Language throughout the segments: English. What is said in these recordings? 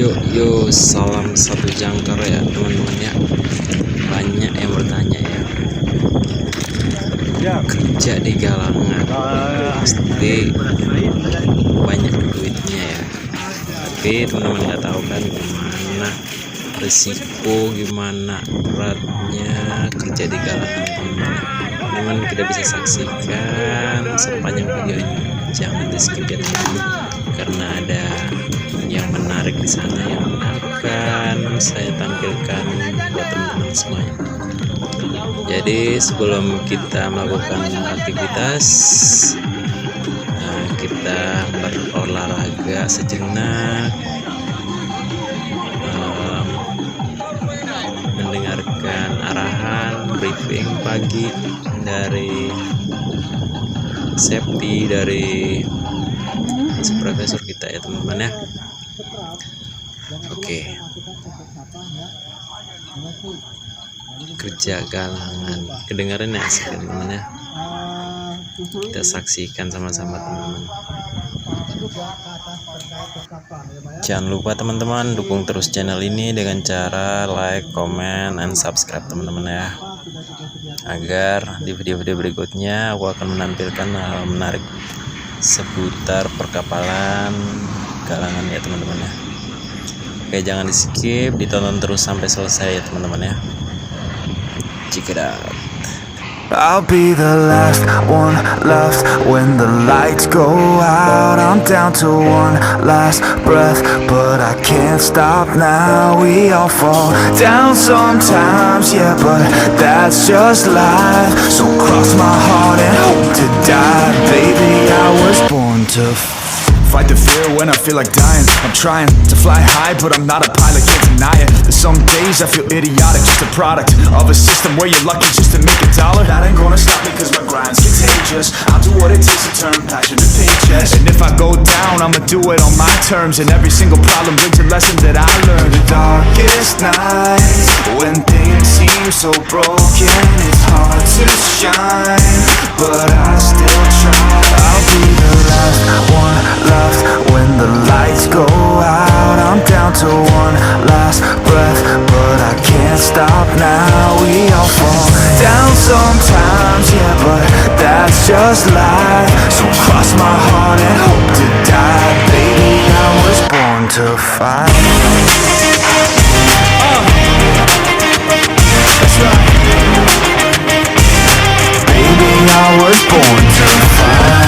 Yuk, salam satu jangkar ya teman-teman ya. Banyak yang bertanya ya, kerja di galangan pasti banyak duitnya ya. Tapi teman-teman nggak tahu kan gimana resiko, gimana beratnya kerja di galangan teman-teman. Kita bisa saksikan sepanjang videonya, jangan di skip ya teman-teman, karena ada yang menarik di sana yang akan saya tampilkan buat teman-teman semuanya. Jadi sebelum kita melakukan aktivitas, kita berolahraga sejenak, mendengarkan arahan briefing pagi dari safety dari supervisor kita ya teman-teman ya. Oke, kerja galangan, kedengaran ya teman-teman ya. Kita saksikan sama-sama teman-teman. Jangan lupa teman-teman dukung terus channel ini dengan cara like, comment, and subscribe teman-teman ya, agar di video-video berikutnya aku akan menampilkan hal menarik seputar perkapalan galangan ya teman-teman ya. Oke, jangan di skip, ditonton terus sampai selesai ya teman-teman ya. Check it out. I'll be the last one left when the lights go out. I'm down to one last breath, but I can't stop now. We all fall down sometimes, yeah, but that's just life. So cross my heart and hope to die. Baby, I was born to fight the fear when I feel like dying. I'm trying to fly high, but I'm not a pilot, can't deny it. There's some days I feel idiotic, just a product of a system where you're lucky just to make $1. That ain't gonna stop me cause my grind's contagious. I'll do what it takes to turn passion to paychecks. And if I go down, I'ma do it on my terms. And every single problem brings a lesson that I learned. The darkest nights, when things seem so broken, it's hard to shine, but I still try. I'll be the last one left when the lights go out. I'm down to one last breath, but I can't stop now. We all fall down sometimes, yeah, but that's just life. So cross my heart and hope to die. Baby, I was born to fight. That's right. Baby, I was born to fight.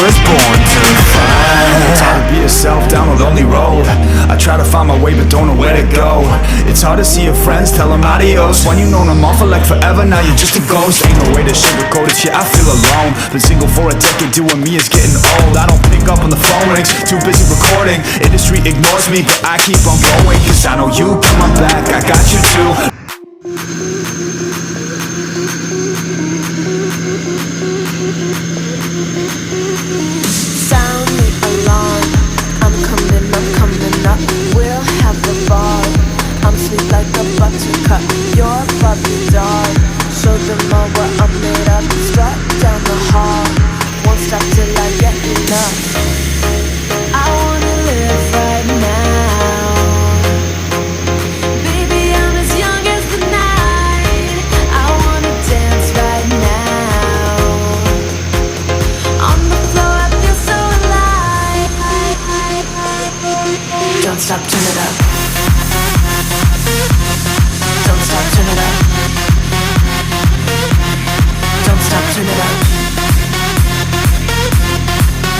Was born to fight. It's hard to be yourself down a lonely road. I try to find my way but don't know where to go. It's hard to see your friends, tell them adios. When you know them all for like forever, now you're just a ghost. Ain't no way to sugarcoat it, yeah, I feel alone. Been single for a decade, doing me is getting old. I don't pick up on the phone rings, too busy recording. Industry ignores me, but I keep on going, cause I know you got my back, I got you too. Sound the alarm, I'm coming up. We'll have the ball. I'm sweet like a buttercup. You're bubbly dog. Show them all what I'm made of. Strut down the hall. Won't stop till I get enough. I wanna live right now. Baby, I'm as young as the night. I wanna dance right now. On the floor, I feel so alive. Don't stop, turn it up. Don't stop, turn it up. Don't stop, turn it up.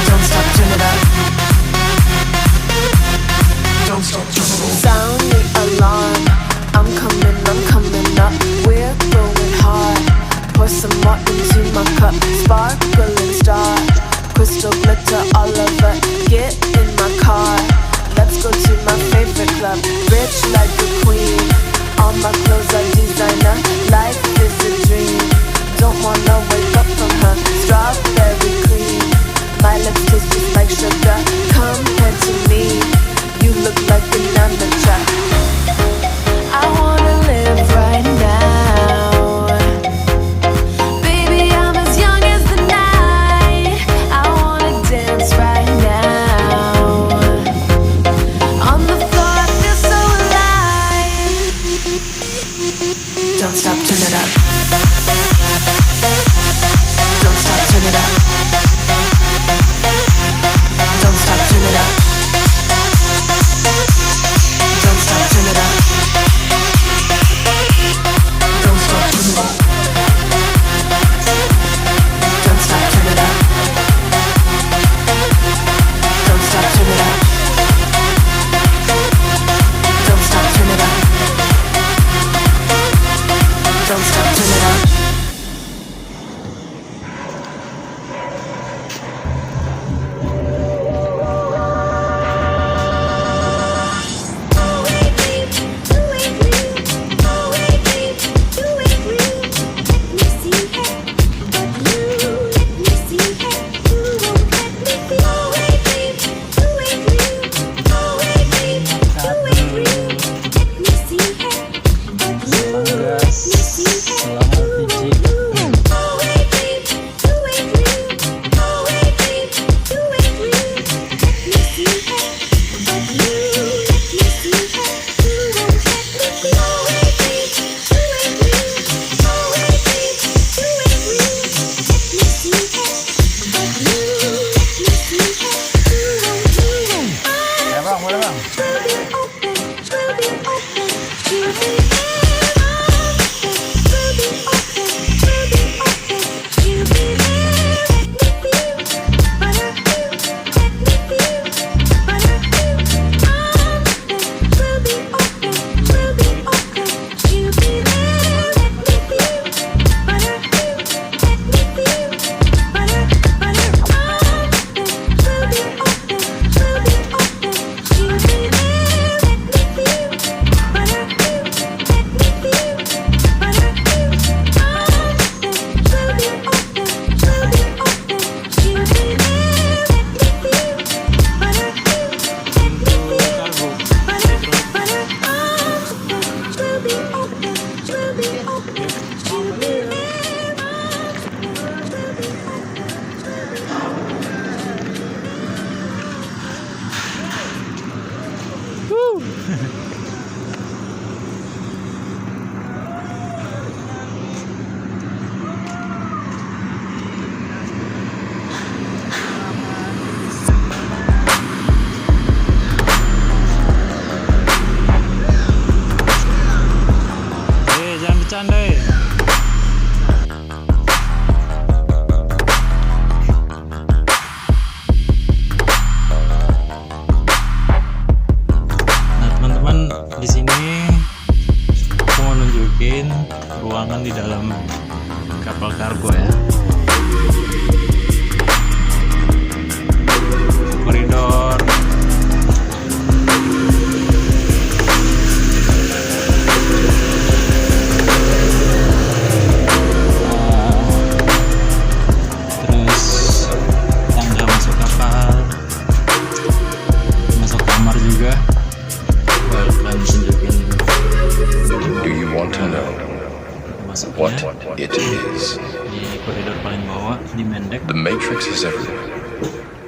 Don't stop, turn it up. Don't stop, turn it up. Sound the alarm. I'm coming up. We're going hard. Pour some more into my cup. Sparkling star. Crystal glitter all over. Get in my car. Let's go to my favorite club. Rich like a queen. All my clothes are designer. Life is a dream. Don't wanna wake up from her. Strawberry cream. My lips taste just like sugar. Compared to me, you look like an amateur. I wanna live right now. Baby, I'm as young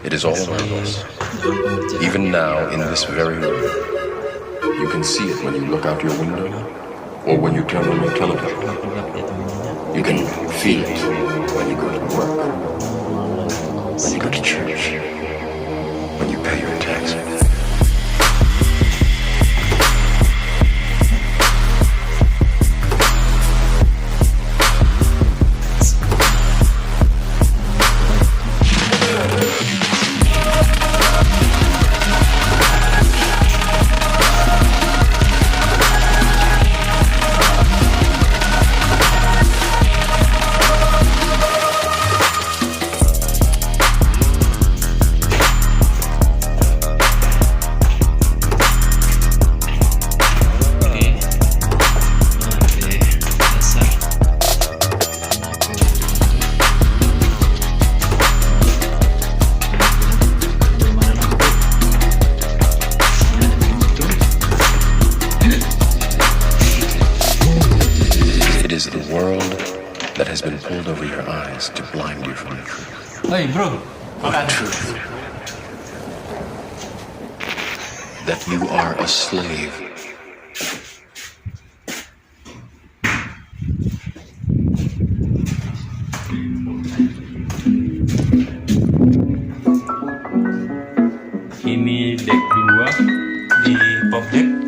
It is all around us. Even now, in this very room, you can see it when you look out your window or when you turn on your television. You can feel it when you go to work, when you go to church, when you pay your taxes. That has been pulled over your eyes to blind you from the truth. Hey bro, The truth that you are a slave. ini deck 2 di pop deck.